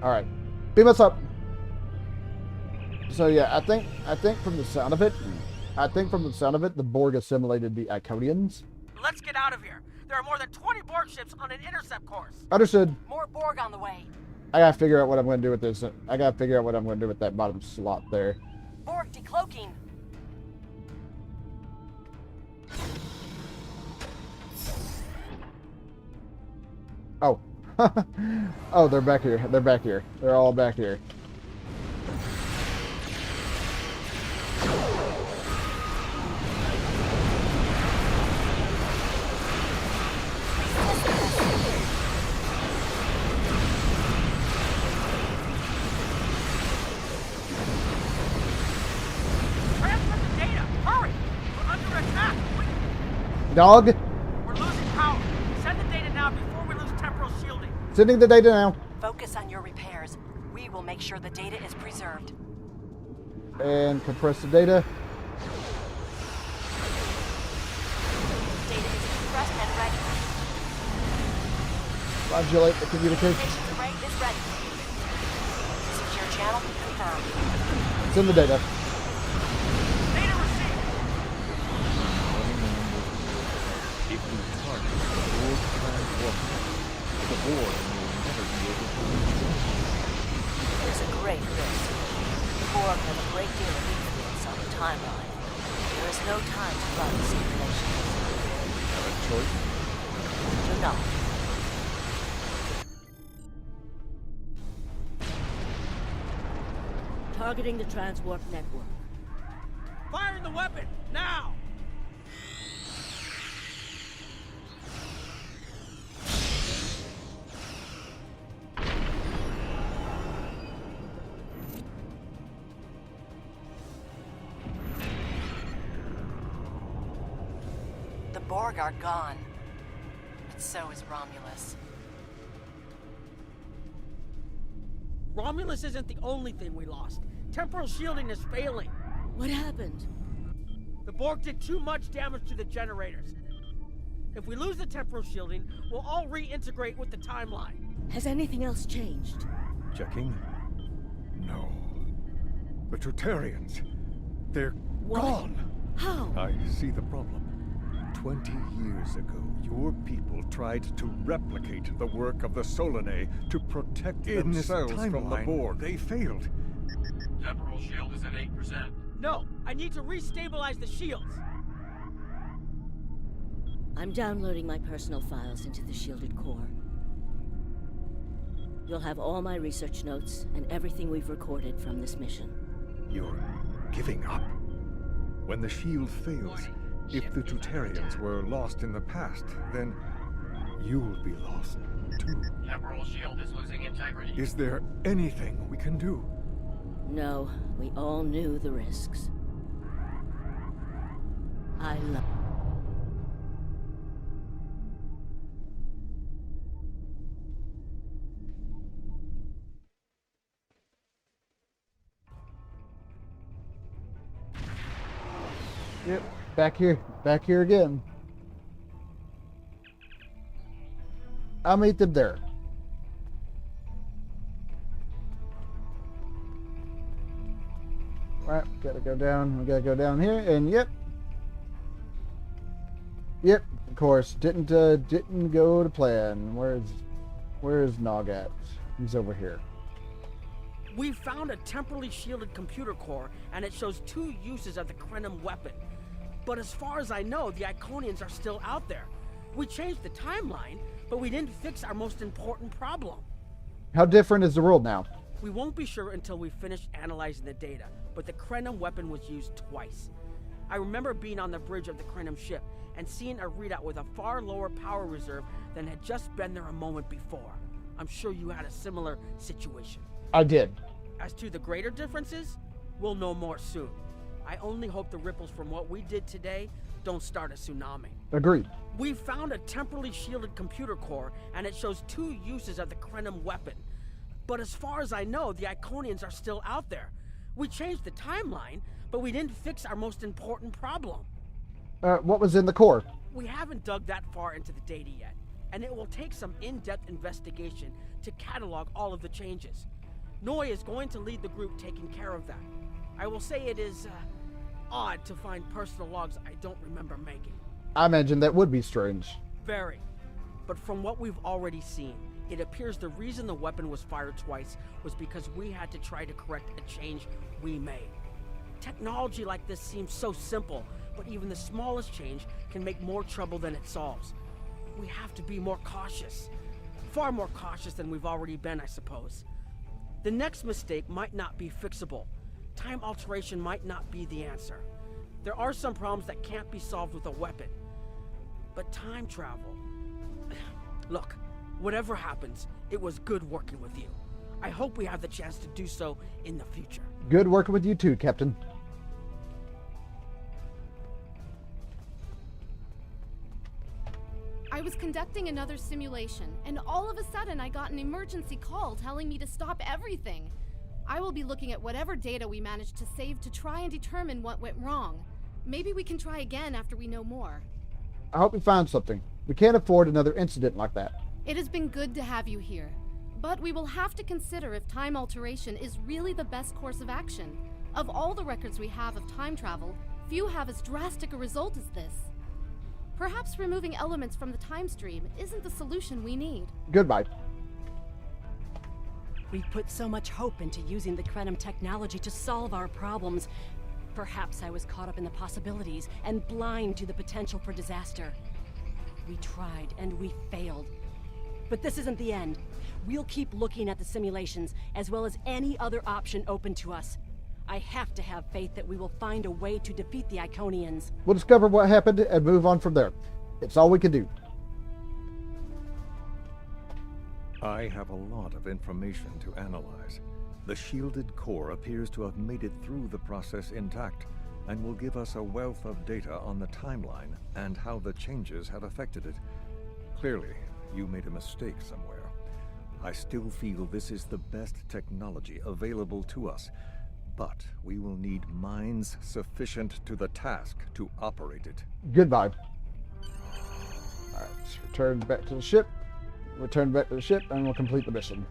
Alright. Beam us up. So yeah, I think from the sound of it, the Borg assimilated the Iconians. Let's get out of here. There are more than 20 Borg ships on an intercept course. Understood. More Borg on the way. I gotta figure out what I'm gonna do with this. I gotta figure out what I'm gonna do with that bottom slot there. Borg decloaking. Oh. Oh, they're back here. They're back here. They're all back here. Transmit the data. Hurry. We're under attack. Dog. We're losing power. Send the data now before we lose temporal shielding. Sending the data now. Focus on your repairs. We will make sure the data is preserved. And compress the data. Data is compressed and ready. Modulate the communication. Communications array is ready. Secure channel confirmed. It's in the data. Data received. If we target the Borg planned weapon, the Borg will never be able to reach it. There's a great risk. The Borg have a great deal of influence on the timeline. There is no time to run simulations. Have a choice? Do not. Targeting the transwarp network. Firing the weapon, now! The Borg are gone. But so is Romulus. Romulus isn't the only thing we lost. Temporal shielding is failing. What happened? The Borg did too much damage to the generators. If we lose the temporal shielding, we'll all reintegrate with the timeline. Has anything else changed? Checking? No. The Tutarians. They're What? gone. How? I see the problem. 20 years ago, your people tried to replicate the work of the Solanae to protect themselves from the Borg. They failed. Temporal shield is at 8%. No, I need to restabilize the shields. I'm downloading my personal files into the shielded core. You'll have all my research notes and everything we've recorded from this mission. You're giving up. When the shield fails, if the Tutarians were lost in the past, then you'll be lost too. Temporal shield is losing integrity. Is there anything we can do? No, we all knew the risks. I love... Yep, back here again. I'll meet them there. Right, gotta go down. We gotta go down here, and yep, of course, didn't go to plan. Where's Nog at? He's over here. We found a temporally shielded computer core, and it shows 2 uses of the Krenim weapon. But as far as I know, the Iconians are still out there. We changed the timeline, but we didn't fix our most important problem. How different is the world now? We won't be sure until we finish analyzing the data, but the Krenim weapon was used twice. I remember being on the bridge of the Krenim ship and seeing a readout with a far lower power reserve than had just been there a moment before. I'm sure you had a similar situation. I did. As to the greater differences, we'll know more soon. I only hope the ripples from what we did today don't start a tsunami. Agreed. We found a temporally shielded computer core, and it shows 2 uses of the Krenim weapon. But as far as I know, the Iconians are still out there. We changed the timeline, but we didn't fix our most important problem. What was in the core? We haven't dug that far into the data yet, and it will take some in-depth investigation to catalog all of the changes. Noi is going to lead the group taking care of that. I will say it is odd to find personal logs I don't remember making. I imagine that would be strange. Very. But from what we've already seen, it appears the reason the weapon was fired twice was because we had to try to correct a change we made. Technology like this seems so simple, but even the smallest change can make more trouble than it solves. We have to be more cautious. Far more cautious than we've already been, I suppose. The next mistake might not be fixable. Time alteration might not be the answer. There are some problems that can't be solved with a weapon. But time travel... Look, whatever happens, it was good working with you. I hope we have the chance to do so in the future. Good working with you too, Captain. I was conducting another simulation, and all of a sudden I got an emergency call telling me to stop everything. I will be looking at whatever data we managed to save to try and determine what went wrong. Maybe we can try again after we know more. I hope we find something. We can't afford another incident like that. It has been good to have you here, but we will have to consider if time alteration is really the best course of action. Of all the records we have of time travel, few have as drastic a result as this. Perhaps removing elements from the time stream isn't the solution we need. Goodbye. We've put so much hope into using the Krenim technology to solve our problems. Perhaps I was caught up in the possibilities and blind to the potential for disaster. We tried and we failed. But this isn't the end. We'll keep looking at the simulations, as well as any other option open to us. I have to have faith that we will find a way to defeat the Iconians. We'll discover what happened and move on from there. It's all we can do. I have a lot of information to analyze. The shielded core appears to have made it through the process intact, and will give us a wealth of data on the timeline and how the changes have affected it. Clearly, you made a mistake somewhere. I still feel this is the best technology available to us, but we will need minds sufficient to the task to operate it. Goodbye. Alright, return back to the ship. Return back to the ship, and we'll complete the mission.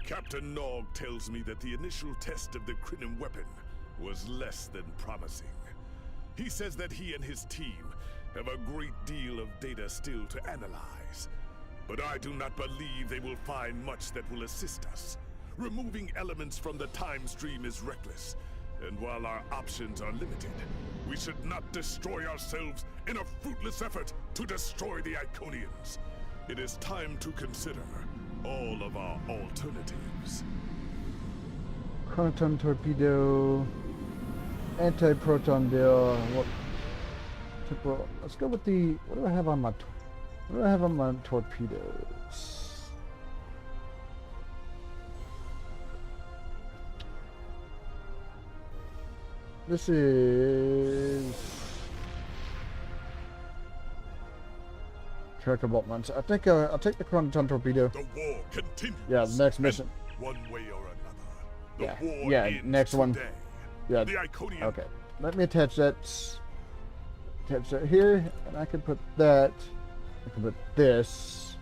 Captain Nog tells me that the initial test of the Krenim weapon was less than promising. He says that he and his team have a great deal of data still to analyze. But I do not believe they will find much that will assist us. Removing elements from the time stream is reckless, and while our options are limited, we should not destroy ourselves in a fruitless effort to destroy the Iconians. It is time to consider all of our alternatives. Chronoton torpedo, anti-proton deal. Let's go with the. What do I have on my torpedoes? This is tracker bolt ones. I think I'll take the Chronoton torpedo. The war continues. Yeah, the next mission. One way or another. The war yeah, ends next one. today. Yeah. The Iconian. Okay. Let me attach that. Attach that here, and I can put that. I can put this.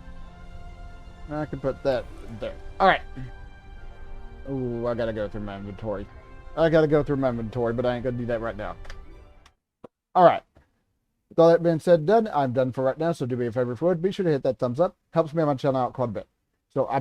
And I can put that there. All right. Ooh, I gotta go through my inventory. But I ain't gonna do that right now. All right. With all that being said, done. I'm done for right now. So do me a favor, if you would, be sure to hit that thumbs up. Helps me on my channel out quite a bit. So I'm